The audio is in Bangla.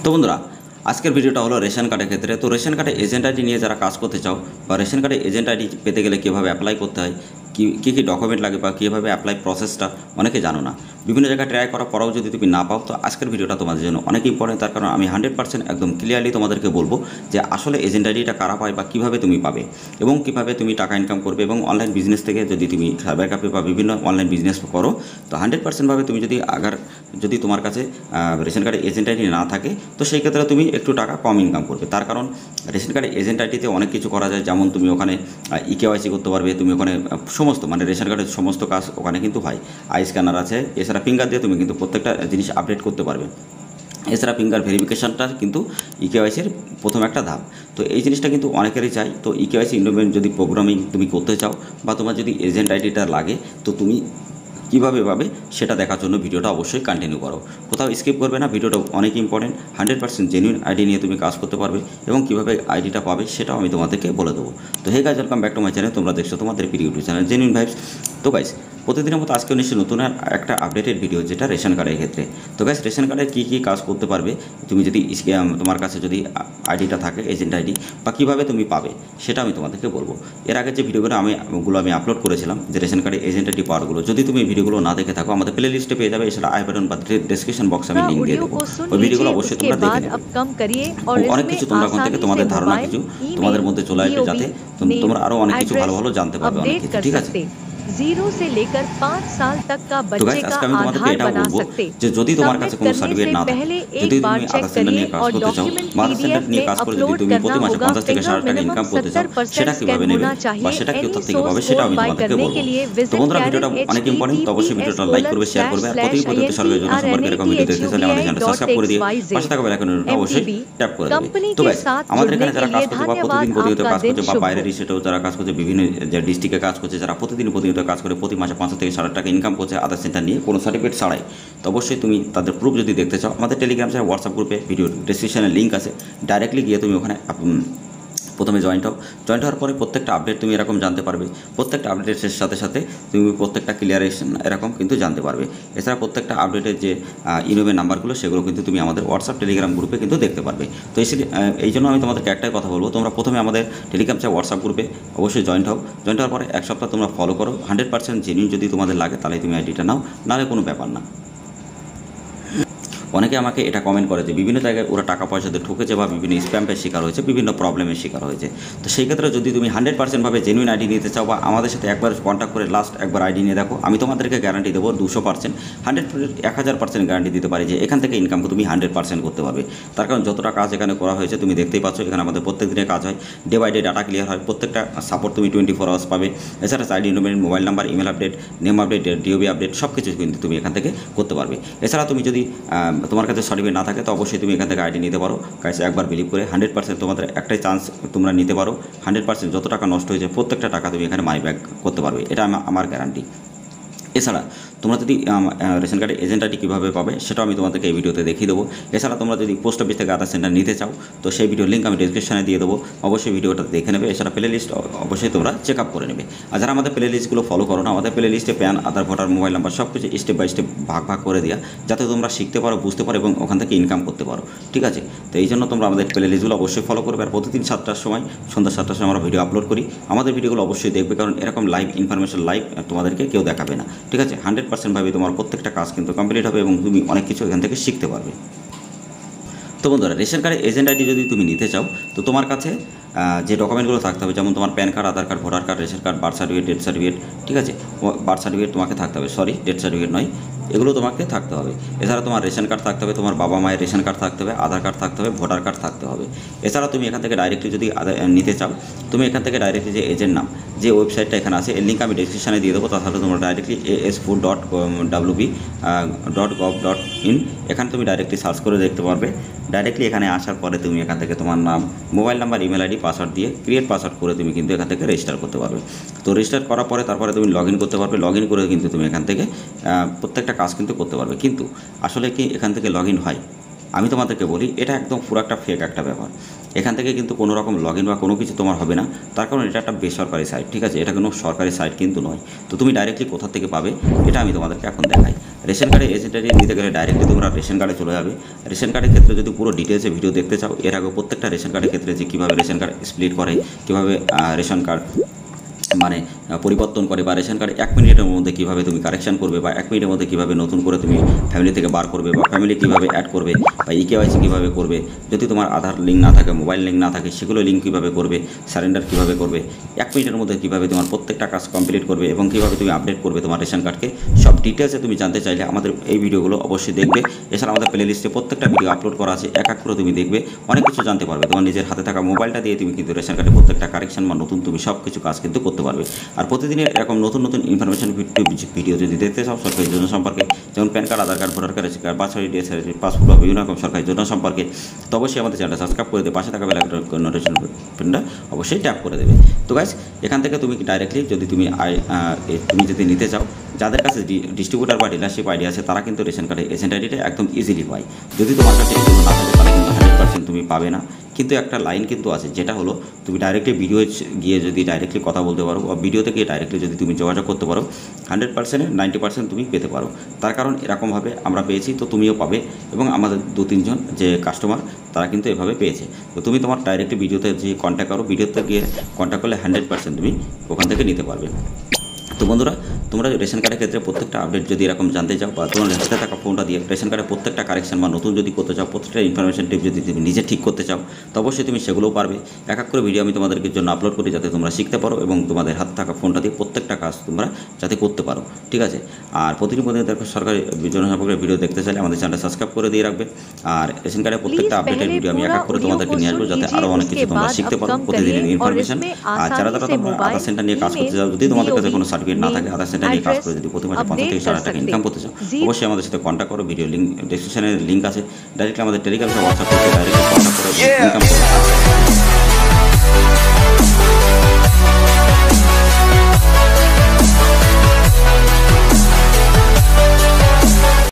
তো বন্ধুরা আজকের ভিডিওটা হলো রেশন কার্ডের ক্ষেত্রে। তো রেশন কার্ডে এজেন্ট আইডি নিয়ে যারা কাজ করতে চাও বা রেশন কার্ডে এজেন্ট আইডি পেতে গেলে কীভাবে অ্যাপ্লাই করতে হয়, কী কী ডকুমেন্ট লাগে বা কীভাবে অ্যাপ্লাই প্রসেসটা অনেকে জানো না। বিভিন্ন জায়গায় ট্রাই করার পরেও যদি তুমি না পাও, তো আজকের ভিডিওটা তোমাদের জন্য অনেক ইম্পর্টেন্ট। তার কারণ আমি 100% একদম ক্লিয়ারলি তোমাদেরকে বলবো যে আসলে এজেন্ট আইডিটা কারা পায় বা কীভাবে তুমি পাবে এবং কীভাবে তুমি টাকা ইনকাম করবে। এবং অনলাইন বিজনেস থেকে যদি তুমি সাইবার ক্যাফে বা বিভিন্ন অনলাইন বিজনেস করো, তো 100%ভাবে তুমি যদি তোমার কাছে রেশন কার্ডে এজেন্ট আইডি না থাকে, তো সেই ক্ষেত্রে তুমি একটু টাকা কম ইনকাম করবে। তার কারণ রেশন কার্ডে এজেন্ট আইডিতে অনেক কিছু করা যায়, যেমন তুমি ওখানে ইকেওয়াইসি করতে পারবে, তুমি ওখানে সমস্ত রেশন কার্ডের সমস্ত কাজ ওখানে কিন্তু হয়। আই স্ক্যানার আছে, এছাড়া ফিঙ্গার দিয়ে তুমি কিন্তু প্রত্যেকটা জিনিস আপডেট করতে পারবে। এছাড়া ফিঙ্গার ভেরিফিকেশনটা কিন্তু ইকেওয়াইসির প্রথম একটা ধাপ। তো এই জিনিসটা কিন্তু অনেকেরই চাই। তো ইকেওয়াইসি ইনভলভমেন্ট যদি প্রোগ্রামিং তুমি করতে চাও বা তোমার যদি এজেন্ট আইডিটা লাগে, তো তুমি কীভাবে পাবে সেটা দেখার জন্য ভিডিওটা অবশ্যই কন্টিনিউ করো, কোথাও স্কিপ করবে না। ভিডিওটা অনেক ইম্পর্টেন্ট। 100% জেনুইন আইডি নিয়ে তুমি কাজ করতে পারবে এবং কীভাবে আইডিটা পাবে সেটাও আমি তোমাদেরকে বলে দেবো। তো hey guys, welcome back to my channel. তোমরা দেখছো তোমাদের প্রিয় ইউটিউব চ্যানেল জেনুইন ভাইবস। তো গাইজ, প্রতিদিনের মতো আজকেও নিশ্চয়ই নতুন একটা আপডেটেড ভিডিও, যেটা রেশন কার্ডের ক্ষেত্রে। তো গাইজ, রেশন কার্ডে কী কী কাজ করতে পারবে তুমি যদি তোমার কাছে যদি আইডিটা থাকে এজেন্ট আইডি, বা কীভাবে তুমি পাবে সেটা আমি তোমাদেরকে বলবো। এর আগে যে ভিডিওগুলো আমি আপলোড করেছিলাম যে রেশন কার্ডে এজেন্ট আইডি পাওয়ারগুলো, যদি তুমি ভিডিওগুলো না দেখে থাকো, আমাদের প্লে লিস্টে পেয়ে যাবে। এছাড়া আই বাটন বা ডেসক্রিপশন বক্সে আমি লিঙ্ক দিয়ে দেবো। ওই ভিডিওগুলো অবশ্যই তোমরা দেখে নেবে। অনেক কিছু তোমরা ওখান থেকে তোমাদের ধারণা কিছু তোমাদের মধ্যে চলে আসবে, যাতে তোমরা আরও অনেক কিছু ভালো ভালো জানতে পারবে অনেক কিছু। ঠিক আছে, 0 से लेकर 5 साल तक का तो बच्चे का आधार बना सकते। যে যদি তোমার কাছে কোনো সার্টিফিকেট না থাকে, যদি তুমি আধার সেন্টার নিয়ে কাজ করতে চাও বা আধার সেন্টার নিয়ে কাজ করে যদি তুমি প্রতি মাসে 50 থেকে 60 টাকা ইনকাম করতে চাও, সেটা কিভাবে নেবে বা সেটা কোথা থেকে পাবে সেটা আমি তোমাদেরকে বলবো। তো বন্ধুরা, ভিডিওটা অনেক ইম্পর্টেন্ট, তো অবশ্যই ভিডিওটা লাইক করবে, শেয়ার করবে, আর প্রতিনিয়ত সরকারি যোজনা সম্পর্কে এরকম ভিডিও দেখতে চাইলে আমাদের চ্যানেলটা সাবস্ক্রাইব করে দিয়ে পাশে থাকা বেল আইকনটা অবশ্যই ট্যাপ করে দেবে। তো গাইস, আমাদের এখানে যারা কাজ করছে বা প্রতিনিয়ত কাজ করছে বা বাইরের স্টেটেও যারা কাজ করছে, বিভিন্ন যে ডিস্ট্রিক্টে কাজ করছে, যারা প্রতিনিয়ত কাজ করে প্রতি মাসে 500 থেকে 60 টাকা ইনকাম করছে আধার সেন্টার নিয়ে কোনো সার্টিফিকেট ছাড়াই, তো অবশ্যই তুমি তাদের প্রুফ যদি দেখতে চাও, আমাদের টেলিগ্রাম চ্যানেল, হোয়াটসঅ্যাপ গ্রুপে ভিডিও ডেসক্রিপশনে লিঙ্ক আছে, ডাইরেক্টলি গিয়ে তুমি ওখানে প্রথমে জয়েন্ট হওয়ার পরে প্রত্যেকটা আপডেট তুমি এরকম জানতে পারবে। প্রত্যেকটা আপডেটের সাথে সাথে তুমি প্রত্যেকটা ক্লিয়ারেশন এরকম কিন্তু জানতে পারবে। এছাড়া প্রত্যেকটা আপডেটের যে ইনোভের নাম্বারগুলো, সেগুলো কিন্তু তুমি আমাদের হোয়াটসঅ্যাপ টেলিগ্রাম গ্রুপে কিন্তু দেখতে পারবে। তো এই জন্য আমি তোমাদেরকে একটাই কথা বলবো, তোমরা প্রথমে আমাদের টেলিগ্রাম চ্যানেল, হোয়াটসঅ্যাপ গ্রুপে অবশ্যই জয়েন্ট হওয়ার পরে এক সপ্তাহ তোমরা ফলো করো। 100% জেনুইন যদি তোমাদের লাগে, তাহলে তুমি আইডিটা নাও, নাহলে কোনো ব্যাপার না। অনেকে আমাকে এটা কমেন্ট করে যে বিভিন্ন জায়গায় ওরা টাকা পয়সাতে ঠকেছে বা বিভিন্ন স্প্যামের শিকার হয়েছে, বিভিন্ন প্রবলেমের শিকার হয়েছে। তো সেই ক্ষেত্রে যদি তুমি 100%ভাবে জেনুইন আইডি নিতে চাও বা আমাদের সাথে একবার কন্ট্যাক্ট করে লাস্ট একবার আইডি নিয়ে দেখো, আমি তোমাদেরকে গ্যারান্টি দেবো 200%, 1000% গ্যারান্টি দিতে পারি যে এখান থেকে ইনকাম তুমি 100% করতে পারবে। তার কারণ যতটা কাজ এখানে করা হয়েছে তুমি দেখতেই পাচ্ছ, এখানে আমাদের প্রত্যেক দিনের কাজ হয়, day by day data clear হয়, প্রত্যেকটা সাপোর্ট তুমি 24 আওয়ার্স পাবে। এছাড়া ID involvement, mobile number, email update, name update, DOB update সব কিছু কিন্তু তুমি এখান থেকে করতে পারবে। এছাড়া তুমি যদি তোমার কাছে সার্টিফিকেট না থাকে, তো অবশ্যই তুমি এখান থেকে আইডি নিতে পারো। কাছে একবার বিলিভ করে 100% তোমাদের একটাই চান্স, তোমরা নিতে পারো। 100% যত টাকা নষ্ট হয়েছে প্রত্যেকটা টাকা তুমি এখানে মানি ব্যাক করতে পারবে, এটা আমার গ্যারান্টি। এছাড়া তোমরা যদি রেশন কার্ডে এজেন্ট আইডি কীভাবে পাবে সেটাও আমি তোমাদেরকে এই ভিডিওতে দেখিয়ে দেবো। এছাড়া তোমরা যদি পোস্ট অফিস থেকে আধার সেন্টার নিতে চাও, তো সেই ভিডিওর লিঙ্ক আমি ডিসক্রিপশনে দিয়ে দেবো, অবশ্যই ভিডিওটা দেখে নেবে। এছাড়া প্লে লিস্ট অবশ্যই তোমরা চেক আপ করে নেবে। আর যারা আমাদের প্লে লিস্টগুলো ফলো করো না, আমাদের প্লে লিস্টে প্যান, আধার, ভোটার, মোবাইল নাম্বার সব কিছু স্টেপ বাই স্টেপ ভাগ করে দেওয়া, যাতে তোমরা শিখতে পারো, বুঝতে পারো এবং ওখান থেকে ইনকাম করতে পারো। ঠিক আছে, তো এই জন্য তোমরা আমাদের প্লে লিস্টগুলো অবশ্যই ফলো করবে। আর প্রতিদিন 7টার সময়, সন্ধ্যা 7টার সময় আমরা ভিডিও আপলোড করি। আমাদের ভিডিওগুলো অবশ্যই দেখবে, কারণ এরকম লাইভ ইনফরমেশন লাইভ তোমাদেরকে কেউ দেখাবে না। ঠিক আছে, 100%ভাবে তোমার প্রত্যেকটা কাজ কিন্তু কমপ্লিট হবে এবং তুমি অনেক কিছু এখান থেকে শিখতে পারবে। তো বন্ধুরা, রেশন কার্ডে এজেন্ট আইডি যদি তুমি নিতে চাও, তো তোমার কাছে যে ডকুমেন্টগুলো থাকতে হবে, যেমন তোমার pan card, Aadhaar card, voter card, ration card, birth certificate, death certificate. ঠিক আছে, বার্থ সার্টিফিকেট তোমাকে থাকতে হবে, ডেথ সার্টিফিকেট নয়, এগুলো তোমাকে থাকতে হবে। এছাড়া তোমার রেশন কার্ড থাকতে হবে, তোমার বাবা মায়ের রেশন কার্ড থাকতে হবে, আধার কার্ড থাকতে হবে, ভোটার কার্ড থাকতে হবে। এছাড়া তুমি এখান থেকে ডাইরেক্টলি যদি নিতে চাও, তুমি এখান থেকে ডাইরেক্টলি যে এজেন্ট নাম, যে ওয়েবসাইটটা এখানে আছে, এর লিঙ্ক আমি ডিসক্রিপশনে দিয়ে দেবো। তাহলে তোমরা ডাইরেক্টলি as4.wb.gov.in এখানে তুমি ডাইরেক্টলি সার্চ করে দেখতে পারবে। ডাইরেক্টলি এখানে আসার পরে তুমি এখান থেকে তোমার নাম, mobile number, email ID, password দিয়ে ক্রিয়েট পাসওয়ার্ড করে তুমি কিন্তু এখান থেকে রেজিস্টার করতে পারবে। তো রেজিস্টার করার পরে তারপরে তুমি লগ ইন করতে পারবে। লগ ইন করে কিন্তু তুমি এখান থেকে প্রত্যেকটা কাজ কিন্তু করতে পারবে। কিন্তু আসলে কি এখান থেকে লগ ইন হয়? আমি তোমাদেরকে বলি, এটা একদম পুরো একটা ফেক একটা ব্যাপার। এখান থেকে কিন্তু কোনো রকম লগ ইন বা কোনো কিছু তোমার হবে না, তার কারণ এটা একটা বেসরকারি সাইট, ঠিক আছে, এটা কোনো সরকারি সাইট কিন্তু নয়। তো তুমি ডাইরেক্টলি কোথা থেকে পাবে এটা আমি তোমাদেরকে এখন দেখাই। রেশন কার্ডে এজেন্ট আইডি নিতে গেলে ডাইরেক্টলি তোমরা রেশন কার্ডে চলে যাবে। রেশন কার্ডের ক্ষেত্রে যদি পুরো ডিটেলসে ভিডিও দেখতে চাও, এর আগে প্রত্যেকটা রেশন কার্ডের ক্ষেত্রে যে কীভাবে রেশন কার্ড স্প্লিট করে, কীভাবে রেশন কার্ড মানে পরিবর্তন করে, বা রেশন কার্ড 1 মিনিটের মধ্যে কীভাবে তুমি কারেকশন করবে, বা 1 মিনিটের মধ্যে কীভাবে নতুন করে তুমি ফ্যামিলি থেকে বার করবে, বা ফ্যামিলি কীভাবে অ্যাড করবে, বা ইকেওয়াইসি কীভাবে করবে, যদি তোমার আধার লিঙ্ক না থাকে, মোবাইল লিঙ্ক না থাকে, সেগুলো লিঙ্ক কীভাবে করবে, সারেন্ডার কীভাবে করবে, 1 মিনিটের মধ্যে কীভাবে তোমার প্রত্যেকটা কাজ কমপ্লিট করবে, এবং কীভাবে তুমি আপডেট করবে তোমার রেশন কার্ডকে, সব ডিটেলসে তুমি জানতে চাইলে আমাদের এই ভিডিওগুলো অবশ্যই দেখবে। এছাড়া আমাদের প্লে লিস্টে প্রত্যেকটা ভিডিও আপলোড করা আছে, এক এক করে তুমি দেখবে, অনেক কিছু জানতে পারবে। তোমার নিজের হাতে থাকা মোবাইলটা দিয়ে তুমি কিন্তু রেশন কার্ডে প্রত্যেকটা কারেকশন বা নতুন তুমি সব কিছু কাজ কিন্তু করতে পারবে। আর প্রতিদিনের এরকম নতুন নতুন ইনফরমেশন ভিডিও যদি দেখতে চাও সরকারি যোজনা সম্পর্কে, যেমন pan card, Aadhaar card, voter card, ration card, birth certificate, passport বা বিভিন্ন রকম সরকারি যোজনা সম্পর্কে, তো অবশ্যই আমাদের চ্যানেলটা সাবস্ক্রাইব করে দেবে, পাশে থাকা বেল আইকন নোটিফিকেশনটা অবশ্যই ট্যাপ করে দেবে। তো গাইস, এখান থেকে তুমি ডাইরেক্টলি যদি তুমি যদি নিতে চাও, যাদের কাছে ডিস্ট্রিবিউটার বা ডিলারশিপ আইডি আছে তারা কিন্তু রেশন কার্ডের এজেন্ট আইডিটা একদম ইজিলি পায়। যদি তোমার কাছে এগুলো না থাকে তাহলে কিন্তু 100% তুমি পাবে না। কিন্তু একটা লাইন কিন্তু আছে, যেটা হলো তুমি ডাইরেক্টলি ভিডিও গিয়ে যদি ডাইরেক্টলি কথা বলতে পারো, বা ভিডিওতে গিয়ে ডাইরেক্টলি যদি তুমি যোগাযোগ করতে পারো, 100%-এ 90% তুমি পেতে পারো। তার কারণ এরকমভাবে আমরা পেয়েছি, তো তুমিও পাবে, এবং আমাদের 2-3 জন যে কাস্টমার তারা কিন্তু এভাবে পেয়েছে। তো তুমি তোমার ডাইরেক্টলি ভিডিওতে যে কন্ট্যাক্ট করো, ভিডিওতে গিয়ে কন্ট্যাক্ট করলে 100% তুমি ওখান থেকে নিতে পারবে। তো বন্ধুরা, তোমরা রেশন কার্ডের ক্ষেত্রে প্রত্যেকটা আপডেট যদি এরকম জানতে চাও, বা তোমার হাতে থাকা ফোনটা দিয়ে রেশন কার্ডের প্রত্যেকটা কারেকশন বা নতুন যদি করতে চাও, প্রত্যেকটা ইনফরমেশন টিপ যদি তুমি নিজে ঠিক করতে চাও, তো অবশ্যই তুমি সেগুলোও পারবে। এক এক করে ভিডিও আমি তোমাদেরকে জন্য আপলোড করি, যাতে তোমরা শিখতে পারো এবং তোমাদের হাতে থাকা ফোনটা দিয়ে প্রত্যেকটা কাজ তোমরা যাতে করতে পারো, ঠিক আছে। আর প্রতিদিন দেখো সরকারি যোজনা সম্পর্কে ভিডিও দেখতে চাইলে আমাদের চ্যানেলটা সাবস্ক্রাইব করে দিয়ে রাখবে। আর রেশন কার্ডের প্রত্যেকটা আপডেটের ভিডিও আমি এক এক করে তোমাদেরকে নিয়ে আসবো, যাতে আরও অনেক কিছু তোমরা শিখতে পারো, প্রতিদিনের ইনফরমেশন। আর যারা তোমরা আধার সেন্টার নিয়ে কাজ করতে চাও, যদি তোমাদের কাছে কোনো সার্টিফিকেট না থাকে, আধার সেন্টার নিয়ে কাজ করে যদি প্রতি মাসে 50 থেকে 60 টাকা ইনকাম করতে চাও, অবশ্যই আমাদের সাথে কন্ট্যাক্ট করো। ভিডিও লিঙ্ক ডেসক্রিপশনে লিঙ্ক আছে, ডাইরেক্টলি আমাদের টেলিগ্রামে হোয়াটসঅ্যাপ করে ডাইরেক্টলি কন্ট্যাক্ট করে ইনকাম করো।